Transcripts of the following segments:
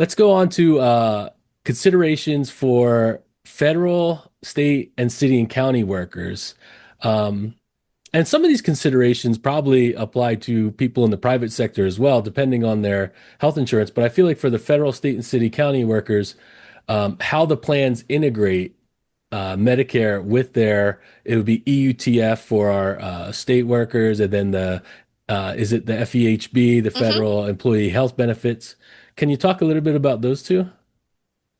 let's go on to considerations for federal, state, and city and county workers. Um, and some of these considerations probably apply to people in the private sector as well, depending on their health insurance. But I feel like for the federal, state, and city county workers, how the plans integrate Medicare with it would be EUTF for our state workers, and then is it the FEHB, the hmm Federal Employee Health Benefits? Can you talk a little bit about those two?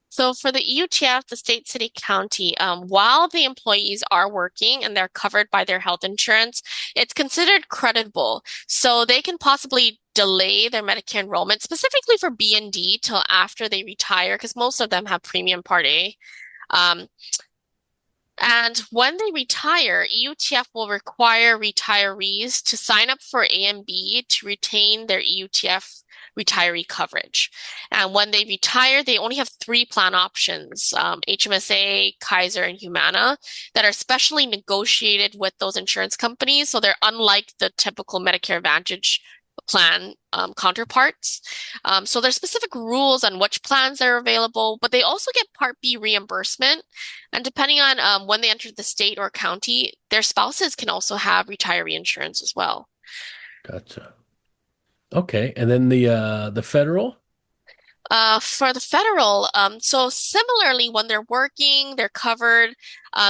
So for the EUTF, the state, city, county, while the employees are working and they're covered by their health insurance, it's considered creditable. So they can possibly delay their Medicare enrollment, specifically for B and D, till after they retire, because most of them have premium Part A. Um, and when they retire, EUTF will require retirees to sign up for A and B to retain their EUTF retiree coverage. And when they retire, they only have three plan options, HMSA, Kaiser, and Humana, that are specially negotiated with those insurance companies. So they're unlike the typical Medicare Advantage plan counterparts. So there's specific rules on which plans are available, but they also get Part B reimbursement. And depending on when they enter the state or county, their spouses can also have retiree insurance as well. Gotcha. Okay, and then the federal. For the federal, so similarly, when they're working, they're covered.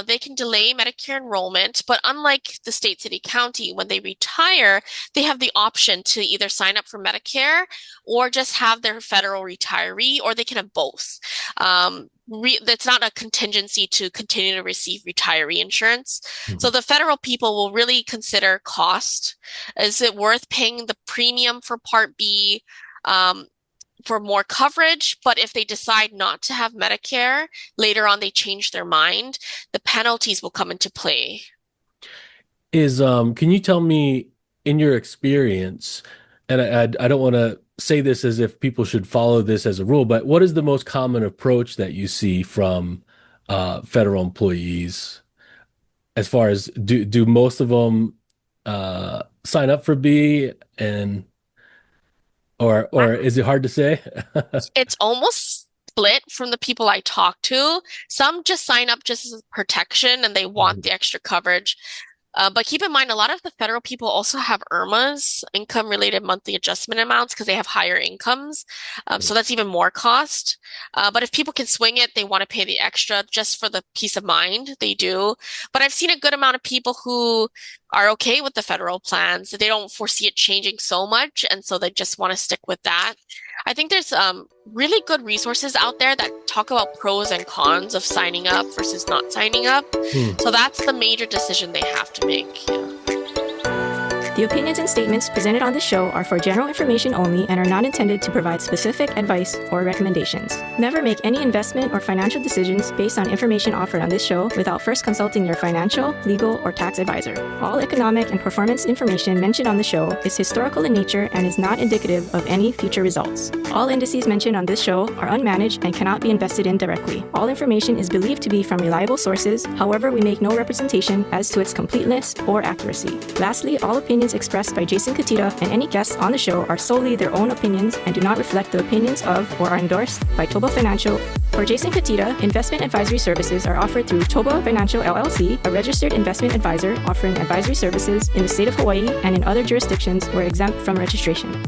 They can delay Medicare enrollment, but unlike the state, city, county, when they retire, they have the option to either sign up for Medicare or just have their federal retiree, or they can have both. That's not a contingency to continue to receive retiree insurance. So Mhm. the federal people will really consider cost. Is it worth paying the premium for Part B? Um, for more coverage, but if they decide not to have Medicare, later on they change their mind, the penalties will come into play. Can you tell me in your experience, and I don't want to say this as if people should follow this as a rule, but what is the most common approach that you see from federal employees as far as do most of them sign up for B and or is it hard to say? It's almost split from the people I talk to. Some just sign up just as protection and they want Mhm. the extra coverage. But keep in mind, a lot of the federal people also have IRMAs, income related monthly adjustment amounts, because they have higher incomes. So that's even more cost. But if people can swing it, they want to pay the extra just for the peace of mind. They do. But I've seen a good amount of people who are okay with the federal plans. They don't foresee it changing so much. And so they just want to stick with that. I think there's really good resources out there that talk about pros and cons of signing up versus not signing up. Hmm. So that's the major decision they have to make. Yeah. The opinions and statements presented on this show are for general information only and are not intended to provide specific advice or recommendations. Never make any investment or financial decisions based on information offered on this show without first consulting your financial, legal, or tax advisor. All economic and performance information mentioned on the show is historical in nature and is not indicative of any future results. All indices mentioned on this show are unmanaged and cannot be invested in directly. All information is believed to be from reliable sources. However, we make no representation as to its completeness or accuracy. Lastly, all opinions expressed by Jason Katita and any guests on the show are solely their own opinions and do not reflect the opinions of or are endorsed by ToBA Financial. For Jason Katita, investment advisory services are offered through ToBA Financial LLC, a registered investment advisor offering advisory services in the state of Hawaii and in other jurisdictions where exempt from registration.